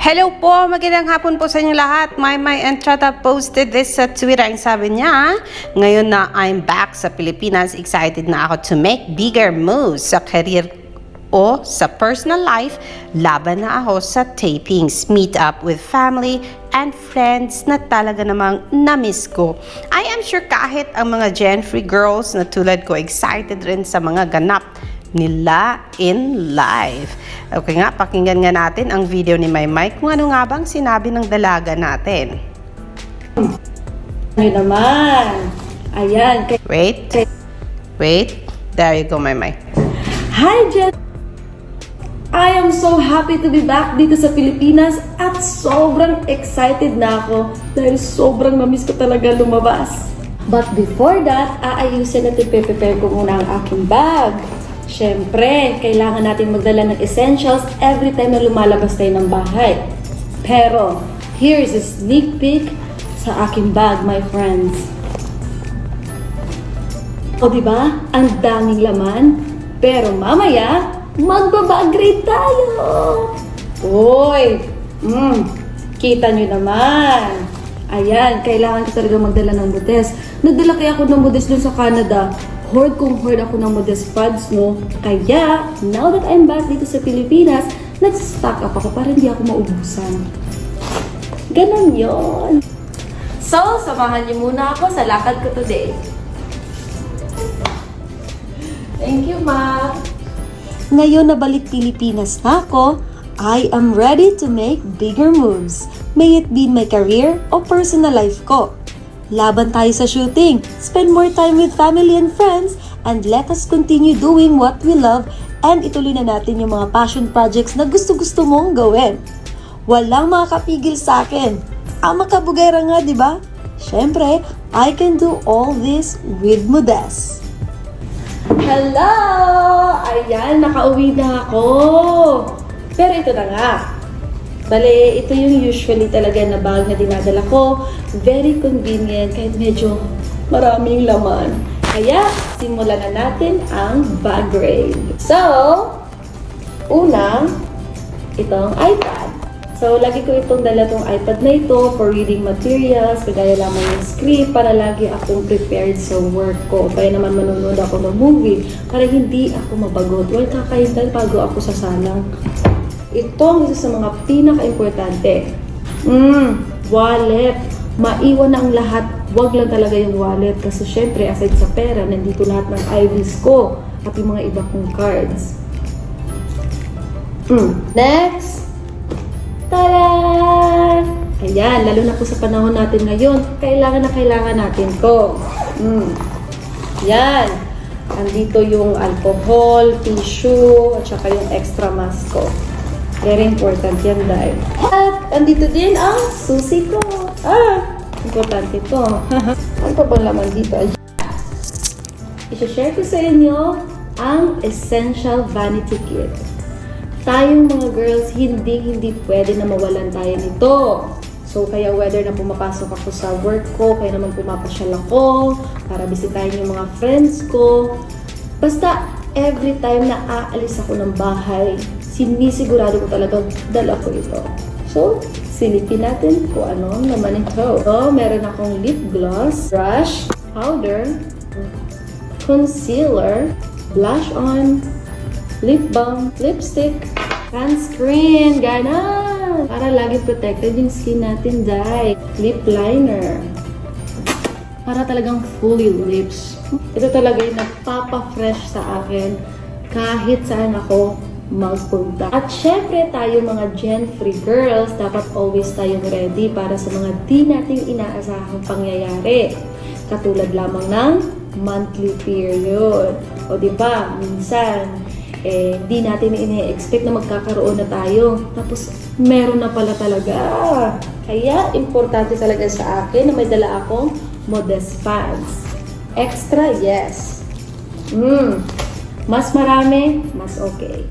Hello po! Magandang hapon po sa inyo lahat. My Entrata posted this sa Twitter. Ang sabi niya, ngayon na I'm back sa Pilipinas, excited na ako to make bigger moves sa career o sa personal life. Laban na ako sa tapings, meet up with family and friends na talaga namang na-miss ko. I am sure kahit ang mga Gen-free girls na tulad ko, excited rin sa mga ganap nila in life. Okay nga, pakinggan nga natin ang video ni Maymay kung ano nga bang sinabi ng dalaga natin. Ano naman? Ayan. Wait. There you go, Maymay. Hi, Jen! I am so happy to be back dito sa Pilipinas at sobrang excited na ako dahil sobrang na-miss ko talaga lumabas. But before that, aayusin at i-prepare ko muna ang aking bag. Siyempre, kailangan natin magdala ng essentials every time na lumalabas tayo ng bahay. Pero, here's a sneak peek sa aking bag, my friends. O diba? Ang daming laman. Pero mamaya, magbabag grade tayo! Uy! Kita nyo naman! Ayan, kailangan ko talaga magdala ng modest. Nagdala kaya ako ng modest dun sa Canada. Hoard ako ng modest pads, no? Kaya, now that I'm back dito sa Pilipinas, nag-stock up ako para hindi ako maubusan. Ganon yon. So, samahan niyo muna ako sa lakad ko today. Thank you, Ma. Ngayon na balik Pilipinas na ako, I am ready to make bigger moves. May it be in my career o personal life ko. Laban tayo sa shooting, spend more time with family and friends, and let us continue doing what we love and ituloy na natin yung mga passion projects na gusto-gusto mong gawin. Walang makakapigil sa akin. Ama kabugera nga, di ba? Siyempre, I can do all this with Modest. Hello! Ayan, nakauwi na ako. Pero ito na nga. Bale, ito yung usually talaga na bag na dinadala ko. Very convenient kahit medyo maraming laman. Kaya, simulan na natin ang bag raid. So, una, itong iPad. So, lagi ko itong dala tong iPad na ito for reading materials, kagaya lamang ng script, para lagi akong prepared sa work ko. Kaya naman manonood ako ng movie para hindi ako mabagot. Well, kakahintay bago ako sa salang. Ito ang isa sa mga pinaka-importante. Wallet. Maiwan na ang lahat. Huwag lang talaga yung wallet. Kasi syempre, aside sa pera, nandito lahat ng IVs ko at yung mga iba kong cards. Next! Tada! Ayan, lalo na po sa panahon natin ngayon, kailangan na kailangan natin to. Yan. Andito yung alcohol, tissue, at saka yung extra mask ko. Very important yan, dahil. At andito din ang susi ko. Importante ito. Ano pa bang laman dito? I-share ko sa inyo ang Essential Vanity Kit. Tayong mga girls, hindi pwede na mawalan tayo nito. So, kaya whether na pumapasok ako sa work ko, kaya naman pumapasyal ako, para bisitahin yung mga friends ko. Basta, every time na aalis ako ng bahay, sinisigurado ko talagang dala ko ito. So, silipin natin kung ano ang laman ito. So, meron akong lip gloss, brush, powder, concealer, blush on, lip balm, lipstick, sunscreen, ganon! Para lagi protected yung skin natin, dahil lip liner. Para talagang fully lips. Ito talaga yung nagpapa-fresh sa akin kahit saan ako magpunta. At syempre, tayo mga Gen-free girls, dapat always tayong ready para sa mga di nating inaasahang pangyayari. Katulad lamang ng monthly period. O diba, minsan, di natin ini-expect na magkakaroon na tayo. Tapos, meron na pala talaga. Kaya, importante talaga sa akin na may dala akong Modest pads. Extra, yes. Mas marami, mas okay.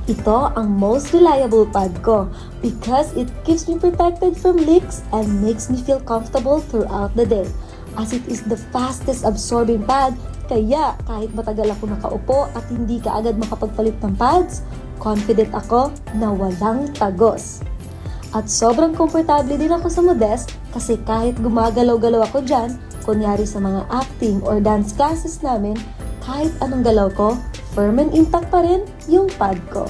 Ito ang most reliable pad ko because it keeps me protected from leaks and makes me feel comfortable throughout the day. As it is the fastest absorbing pad, kaya kahit matagal ako nakaupo at hindi ka agad makapagpalit ng pads, confident ako na walang tagos. At sobrang komportable din ako sa Modest kasi kahit gumagalaw-galaw ako dyan, kunyari sa mga acting or dance classes namin, kahit anong galaw ko, firm and intact pa rin yung pad ko.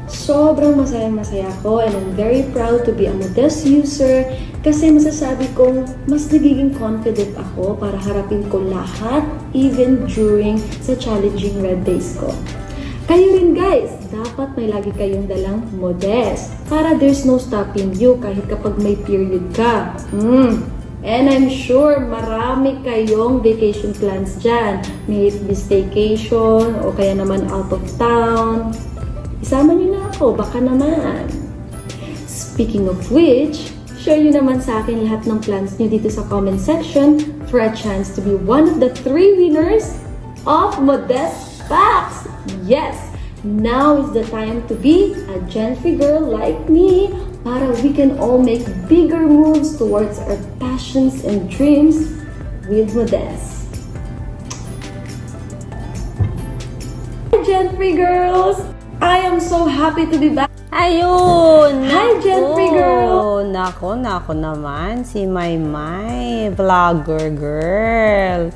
Sobrang masaya ako and I'm very proud to be a Modest user kasi masasabi kong mas nagiging confident ako para harapin ko lahat even during sa challenging red days ko. Kayo rin guys, dapat may lagi kayong dalang Modest para there's no stopping you kahit kapag may period ka. And I'm sure marami kayong vacation plans dyan. May it be staycation o kaya naman out of town. Isama niyo na ako, baka naman. Speaking of which, share niyo naman sa akin lahat ng plans niyo dito sa comment section for a chance to be one of the 3 winners of Modest Packs. Yes, now is the time to be a Gen-free girl like me para we can all make bigger moves towards our passions and dreams with Modest. Hi Gen-free girls! I am so happy to be back. Ayun! Hi, Gen-free girl! Nako naman, si Maymay, vlogger girl.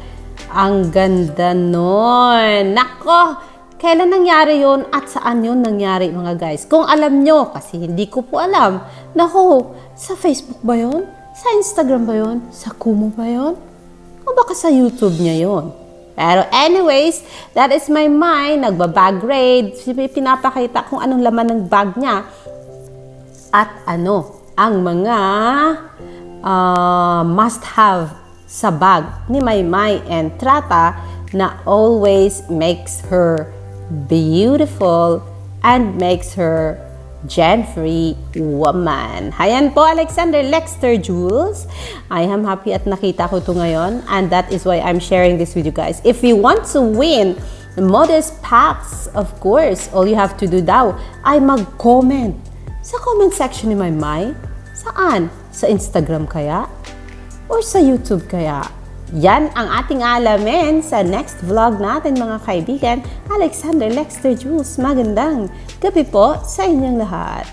Ang ganda nun! Nako! Kailan nangyari yun at saan yun nangyari mga guys? Kung alam nyo, kasi hindi ko po alam. Nako, sa Facebook ba yun? Sa Instagram ba yun? Sa Kumu ba yun? O baka sa YouTube niya yun? Pero anyways, that is my mind. Nagbabag raid. Pinapakita kung anong laman ng bag niya. At ano ang mga must-have sa bag ni Maymay and Trata na always makes her beautiful and makes her Gen-free woman. Ayan po, Alexander Lexter Jules. I am happy at nakita ko ito ngayon and that is why I'm sharing this with you guys. If you want to win Modest Packs, of course, all you have to do daw ay mag-comment sa comment section ni Maymay. Saan? Sa Instagram kaya? Or sa YouTube kaya? Yan ang ating alamin sa next vlog natin mga kaibigan. Alexander Lexter Jules, magandang gabi po sa inyong lahat.